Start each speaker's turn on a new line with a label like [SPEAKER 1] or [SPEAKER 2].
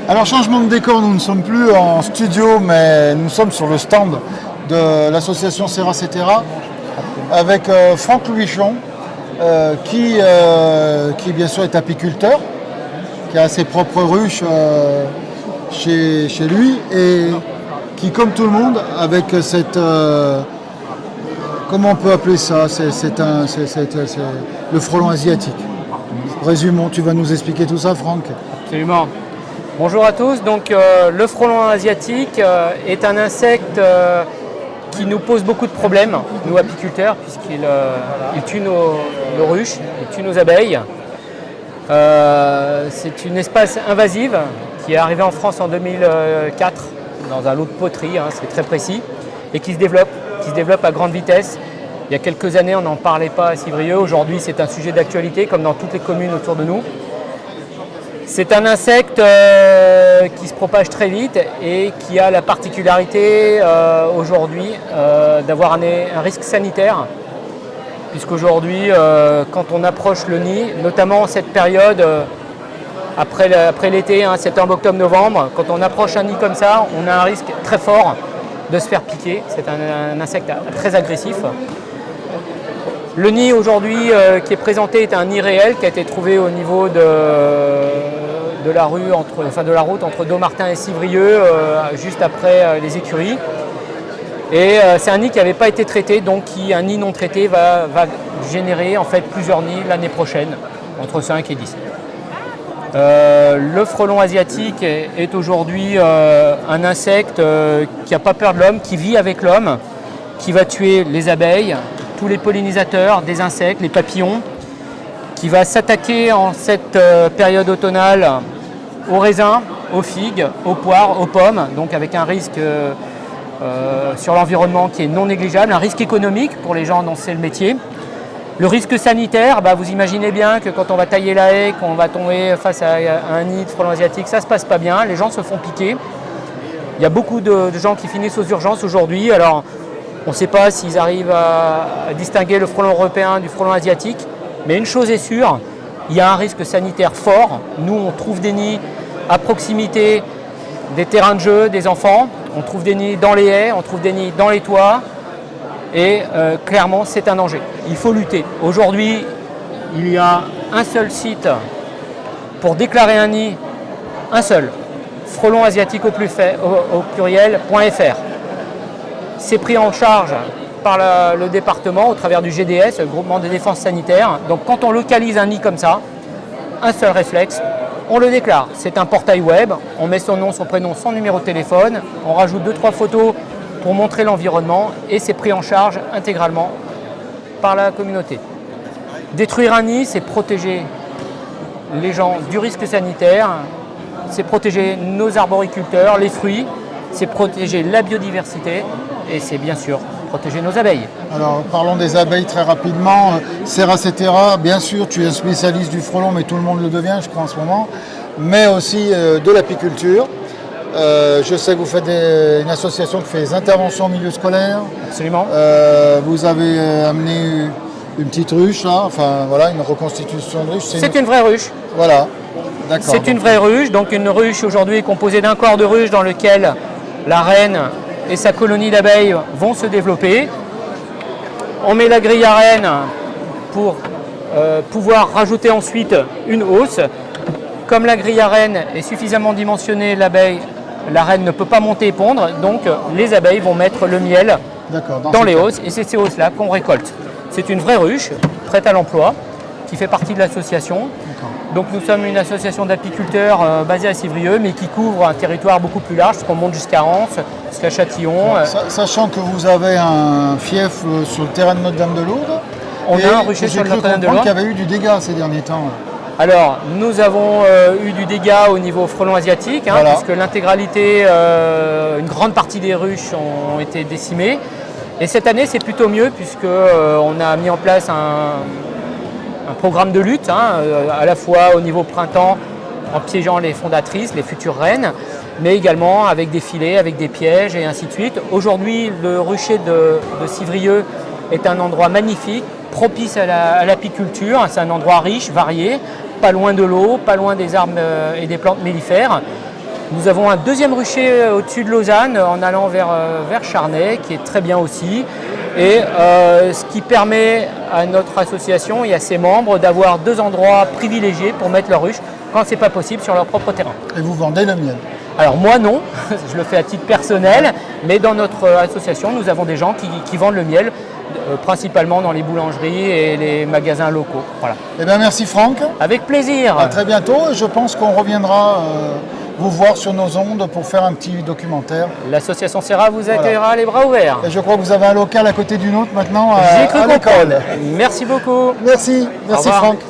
[SPEAKER 1] Alors, changement de décor, nous ne sommes plus en studio, mais nous sommes sur le stand de l'association Serra Cetera avec Franck Louichon, qui bien sûr est apiculteur, qui a ses propres ruches chez lui et qui, comme tout le monde, avec cette... comment on peut appeler ça? C'est le frelon asiatique. Résumons, tu vas nous expliquer tout ça, Franck?
[SPEAKER 2] Absolument. Bonjour à tous. Donc, le frelon asiatique est un insecte qui nous pose beaucoup de problèmes, nous apiculteurs, puisqu'il tue nos ruches, il tue nos abeilles. C'est une espèce invasive qui est arrivée en France en 2004 dans un lot de poterie, c'est très précis, et qui se développe à grande vitesse. Il y a quelques années, on n'en parlait pas à Civrieux. Aujourd'hui, c'est un sujet d'actualité, comme dans toutes les communes autour de nous. C'est un insecte qui se propage très vite et qui a la particularité aujourd'hui d'avoir un risque sanitaire, puisqu'aujourd'hui, quand on approche le nid, notamment en cette période après l'été, septembre, octobre, novembre, quand on approche un nid comme ça, on a un risque très fort de se faire piquer. C'est un insecte très agressif. Le nid aujourd'hui qui est présenté est un nid réel qui a été trouvé au niveau de la route entre Dommartin et Civrieux, juste après les écuries. Et c'est un nid qui n'avait pas été traité, donc un nid non traité va générer en fait plusieurs nids l'année prochaine, entre 5 et 10. Le frelon asiatique est aujourd'hui un insecte qui n'a pas peur de l'homme, qui vit avec l'homme, qui va tuer les abeilles, tous les pollinisateurs des insectes, les papillons, qui va s'attaquer en cette période automnale aux raisins, aux figues, aux poires, aux pommes, donc avec un risque sur l'environnement qui est non négligeable, un risque économique pour les gens dont c'est le métier. Le risque sanitaire, vous imaginez bien que quand on va tailler la haie, qu'on va tomber face à un nid de frelon asiatique, ça ne se passe pas bien, les gens se font piquer. Il y a beaucoup de gens qui finissent aux urgences aujourd'hui. Alors, on ne sait pas s'ils arrivent à distinguer le frelon européen du frelon asiatique, mais une chose est sûre, il y a un risque sanitaire fort. Nous, on trouve des nids à proximité des terrains de jeu des enfants, on trouve des nids dans les haies, on trouve des nids dans les toits, et clairement, c'est un danger. Il faut lutter. Aujourd'hui, il y a un seul site pour déclarer un nid, un seul, frelon asiatique au pluriel.fr. C'est pris en charge par le département au travers du GDS, le groupement de défense sanitaire. Donc quand on localise un nid comme ça, un seul réflexe, on le déclare. C'est un portail web, on met son nom, son prénom, son numéro de téléphone, on rajoute 2-3 photos pour montrer l'environnement et c'est pris en charge intégralement par la communauté. Détruire un nid, c'est protéger les gens du risque sanitaire, c'est protéger nos arboriculteurs, les fruits, c'est protéger la biodiversité et c'est bien sûr protéger nos abeilles.
[SPEAKER 1] Alors parlons des abeilles très rapidement. Serra Cetera, bien sûr tu es spécialiste du frelon, mais tout le monde le devient je crois en ce moment, mais aussi de l'apiculture. Je sais que vous faites une association qui fait des interventions au milieu scolaire.
[SPEAKER 2] Absolument.
[SPEAKER 1] Vous avez amené une petite ruche là, enfin voilà, une reconstitution de ruche.
[SPEAKER 2] C'est une vraie ruche.
[SPEAKER 1] Voilà, d'accord.
[SPEAKER 2] C'est une vraie ruche, donc une ruche aujourd'hui est composée d'un corps de ruche dans lequel la reine et sa colonie d'abeilles vont se développer. On met la grille à reine pour pouvoir rajouter ensuite une hausse. Comme la grille à reine est suffisamment dimensionnée, la reine ne peut pas monter et pondre, donc les abeilles vont mettre le miel dans les hausses et c'est ces hausses-là qu'on récolte. C'est une vraie ruche, prête à l'emploi, qui fait partie de l'association. Donc nous sommes une association d'apiculteurs basée à Civrieux, mais qui couvre un territoire beaucoup plus large, puisqu'on monte jusqu'à Anse, jusqu'à Châtillon.
[SPEAKER 1] Sachant que vous avez un fief sur le terrain de Notre-Dame-de-Lourdes,
[SPEAKER 2] on a un rucher sur Notre-Dame-de-Lourdes.
[SPEAKER 1] Qui avait eu du dégât ces derniers temps.
[SPEAKER 2] Alors, nous avons eu du dégât au niveau frelon asiatique, voilà. Puisque l'intégralité, une grande partie des ruches ont été décimées. Et cette année, c'est plutôt mieux, puisqu'on a mis en place un programme de lutte, à la fois au niveau printemps, en piégeant les fondatrices, les futures reines, mais également avec des filets, avec des pièges et ainsi de suite. Aujourd'hui, le rucher de Civrieux est un endroit magnifique, propice à l'apiculture. C'est un endroit riche, varié, pas loin de l'eau, pas loin des arbres et des plantes mellifères. Nous avons un deuxième rucher au-dessus de Lausanne en allant vers Charnay qui est très bien aussi. Et ce qui permet à notre association et à ses membres d'avoir 2 endroits privilégiés pour mettre leur ruche quand ce n'est pas possible sur leur propre terrain.
[SPEAKER 1] Et vous vendez le miel?
[SPEAKER 2] Alors moi non, je le fais à titre personnel, mais dans notre association, nous avons des gens qui vendent le miel, principalement dans les boulangeries et les magasins locaux. Voilà.
[SPEAKER 1] Eh bien, merci Franck.
[SPEAKER 2] Avec plaisir.
[SPEAKER 1] À très bientôt. Et je pense qu'on reviendra vous voir sur nos ondes pour faire un petit documentaire.
[SPEAKER 2] L'association Serra vous accueillera les bras ouverts.
[SPEAKER 1] Et je crois que vous avez un local à côté d'une autre maintenant
[SPEAKER 2] J'ai cru
[SPEAKER 1] à l'école.
[SPEAKER 2] comprendre. Merci beaucoup.
[SPEAKER 1] Merci
[SPEAKER 2] Au revoir.
[SPEAKER 1] Franck.